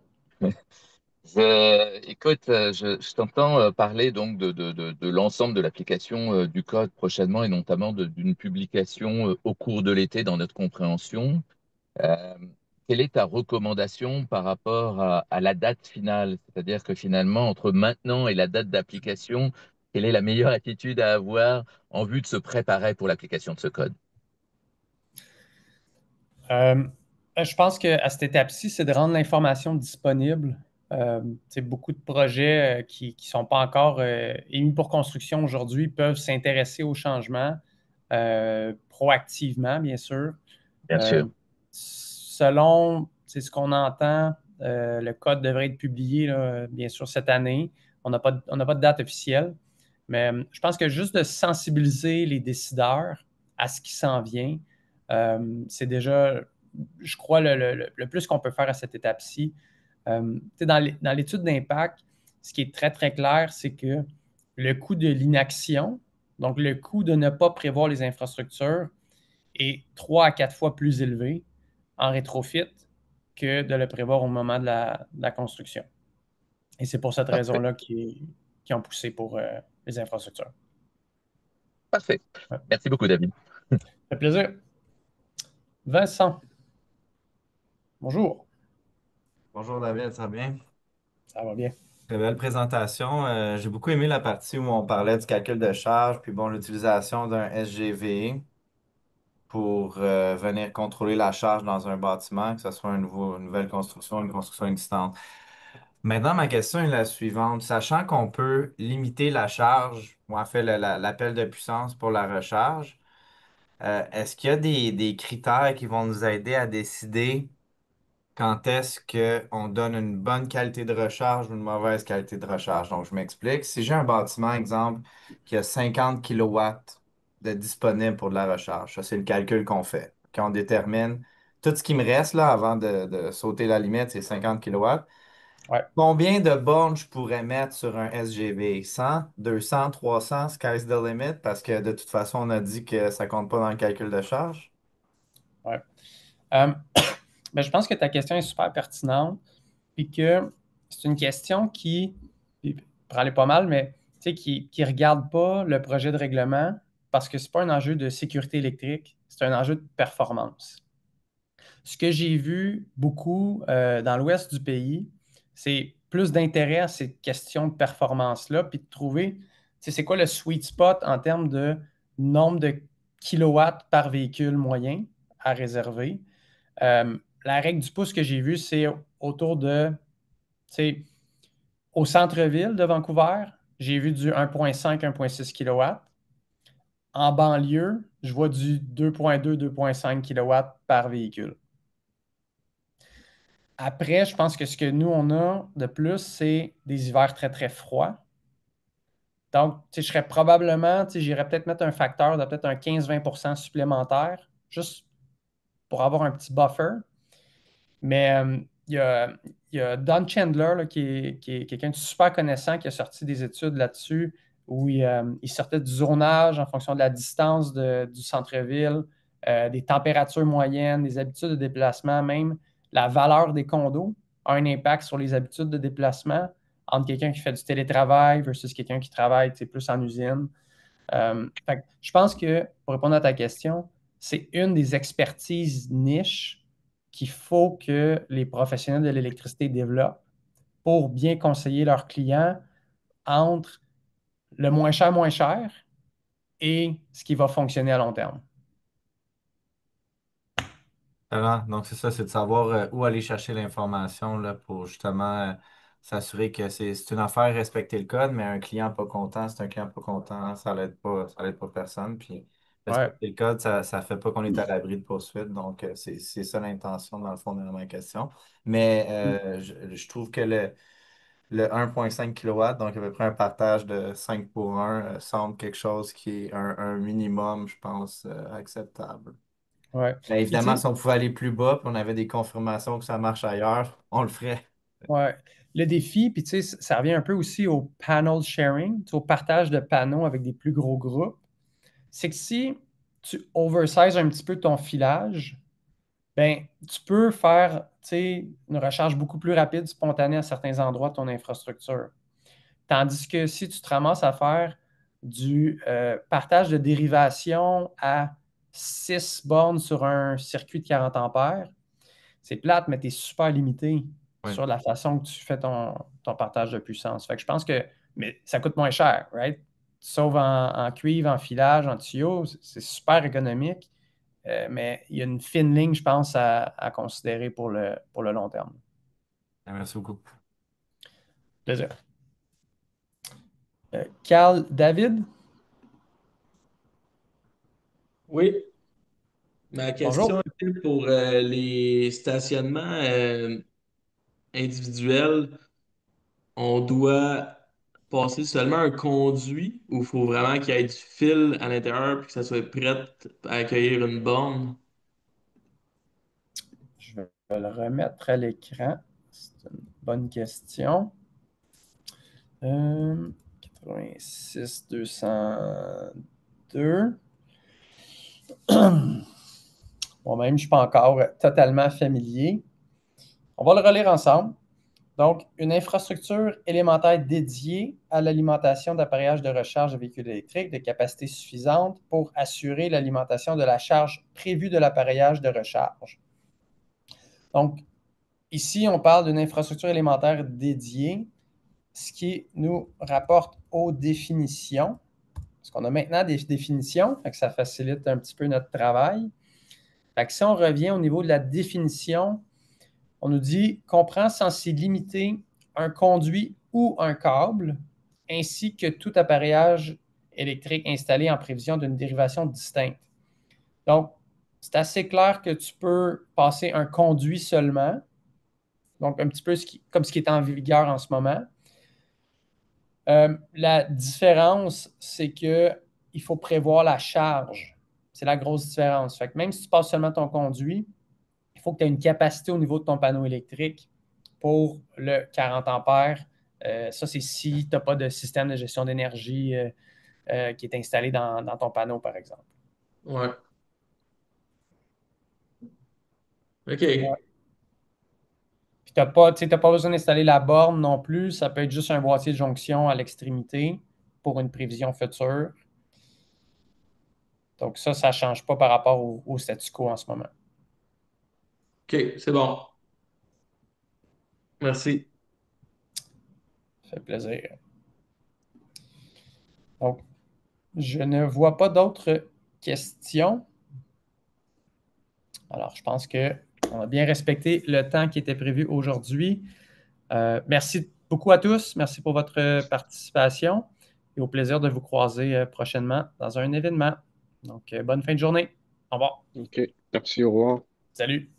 Écoute, je t'entends parler donc de l'ensemble de l'application du code prochainement et notamment d'une publication au cours de l'été dans notre compréhension. Euh, Quelle est ta recommandation par rapport à la date finale? C'est-à-dire que finalement, entre maintenant et la date d'application, quelle est la meilleure attitude à avoir en vue de se préparer pour l'application de ce code? Euh, je pense qu'à cette étape-ci, c'est de rendre l'information disponible. Beaucoup de projets qui ne sont pas encore émis pour construction aujourd'hui peuvent s'intéresser au changement proactivement, bien sûr. Bien sûr. Selon ce qu'on entend, le code devrait être publié, là, bien sûr, cette année. On n'a pas de date officielle, mais je pense que juste de sensibiliser les décideurs à ce qui s'en vient, c'est déjà, je crois, le plus qu'on peut faire à cette étape-ci. Dans l'étude d'impact, ce qui est très, très clair, c'est que le coût de l'inaction, donc le coût de ne pas prévoir les infrastructures, est 3 à 4 fois plus élevé en rétrofit que de le prévoir au moment de la construction. Et c'est pour cette Parfait. raison-là qu'ils ont poussé pour les infrastructures. Parfait. Ouais. Merci beaucoup, David. Ça fait plaisir. Vincent, bonjour. Bonjour David, ça va bien? Ça va bien. Très belle présentation. J'ai beaucoup aimé la partie où on parlait du calcul de charge, puis bon, l'utilisation d'un SGV pour venir contrôler la charge dans un bâtiment, que ce soit une nouvelle construction, une construction existante. Maintenant, ma question est la suivante. Sachant qu'on peut limiter la charge, ou en fait l'appel de puissance pour la recharge, est-ce qu'il y a des critères qui vont nous aider à décider quand est-ce qu'on donne une bonne qualité de recharge ou une mauvaise qualité de recharge? Donc, je m'explique. Si j'ai un bâtiment, exemple, qui a 50 kilowatts de disponible pour de la recharge, ça, c'est le calcul qu'on fait. Quand on détermine tout ce qui me reste là avant de sauter la limite, c'est 50 kilowatts. Ouais. Combien de bornes je pourrais mettre sur un SGV? 100, 200, 300, sky's the limit, parce que de toute façon, on a dit que ça compte pas dans le calcul de charge. Ouais. Ben, je pense que ta question est super pertinente, puis que c'est une question qui, pour aller pas mal, mais qui ne regarde pas le projet de règlement parce que ce n'est pas un enjeu de sécurité électrique, c'est un enjeu de performance. Ce que j'ai vu beaucoup dans l'ouest du pays, c'est plus d'intérêt à ces questions de performance-là, puis de trouver, c'est quoi le sweet spot en termes de nombre de kilowatts par véhicule moyen à réserver. La règle du pouce que j'ai vue, c'est autour de, au centre-ville de Vancouver, j'ai vu du 1,5-1,6 kW. En banlieue, je vois du 2,2-2,5 kW par véhicule. Après, je pense que ce que nous, on a de plus, c'est des hivers très, très froids. Donc, je serais probablement, j'irais peut-être mettre un facteur de peut-être un 15-20 % supplémentaire, juste pour avoir un petit buffer. Mais il y a Don Chandler, là, qui est quelqu'un de super connaissant, qui a sorti des études là-dessus, où il sortait du zonage en fonction de la distance du centre-ville, des températures moyennes, des habitudes de déplacement, même la valeur des condos a un impact sur les habitudes de déplacement entre quelqu'un qui fait du télétravail versus quelqu'un qui travaille plus en usine. Je pense que, pour répondre à ta question, c'est une des expertises niches qu'il faut que les professionnels de l'électricité développent pour bien conseiller leurs clients entre le moins cher et ce qui va fonctionner à long terme. Excellent. Donc, c'est ça, c'est de savoir où aller chercher l'information là, pour justement s'assurer que c'est une affaire, respecter le code, mais un client pas content, c'est un client pas content, ça l'aide pas personne. Puis, Ouais, respecter le code, ça fait pas qu'on est à l'abri de poursuites. Donc, c'est ça l'intention, dans le fond, de ma question. Mais je trouve que le 1,5 kW, donc à peu près un partage de 5 pour 1, semble quelque chose qui est un minimum, je pense, acceptable. ouais. Ben, Puis, tu évidemment, sais, si on pouvait aller plus bas, puis on avait des confirmations que ça marche ailleurs, on le ferait. ouais. Le défi, puis tu sais, ça revient un peu aussi au panel sharing, au partage de panneaux avec des plus gros groupes. C'est que si tu oversize un petit peu ton filage, ben, tu peux faire une recharge beaucoup plus rapide, spontanée à certains endroits de ton infrastructure. Tandis que si tu te ramasses à faire du partage de dérivation à 6 bornes sur un circuit de 40 ampères, c'est plate, mais tu es super limité Oui. sur la façon que tu fais ton partage de puissance. Fait que je pense que mais ça coûte moins cher, right? Sauf en cuivre, en filage, en tuyau, c'est super économique, mais il y a une fine ligne, je pense, à considérer pour le long terme. Merci beaucoup. Plaisir. Carl, David, Oui, ma question bonjour. était pour les stationnements individuels. On doit passer seulement un conduit ou il faut vraiment qu'il y ait du fil à l'intérieur et que ça soit prêt à accueillir une borne? Je vais le remettre à l'écran. C'est une bonne question. 86 202. Moi-même, je ne suis pas encore totalement familier. On va le relire ensemble. Donc, une infrastructure élémentaire dédiée à l'alimentation d'appareillages de recharge de véhicules électriques de capacité suffisante pour assurer l'alimentation de la charge prévue de l'appareillage de recharge. Donc, ici, on parle d'une infrastructure élémentaire dédiée, ce qui nous rapporte aux définitions. Parce qu'on a maintenant des définitions, fait que ça facilite un petit peu notre travail. Fait que si on revient au niveau de la définition, on nous dit comprend censé limiter un conduit ou un câble, ainsi que tout appareillage électrique installé en prévision d'une dérivation distincte. Donc, c'est assez clair que tu peux passer un conduit seulement, donc un petit peu comme ce qui est en vigueur en ce moment. La différence, c'est qu'il faut prévoir la charge. C'est la grosse différence. Fait que même si tu passes seulement ton conduit, il faut que tu aies une capacité au niveau de ton panneau électrique pour le 40 ampères. Ça, c'est si tu n'as pas de système de gestion d'énergie qui est installé dans ton panneau, par exemple. Ouais. OK. Ouais. Puis tu n'as pas besoin d'installer la borne non plus. Ça peut être juste un boîtier de jonction à l'extrémité pour une prévision future. Donc ça ne change pas par rapport au statu quo en ce moment. OK, c'est bon. Merci. Ça fait plaisir. Donc, je ne vois pas d'autres questions. Alors, je pense qu'on a bien respecté le temps qui était prévu aujourd'hui. Merci beaucoup à tous. Merci pour votre participation et au plaisir de vous croiser prochainement dans un événement. Donc, bonne fin de journée. Au revoir. OK. Merci, au revoir. Salut.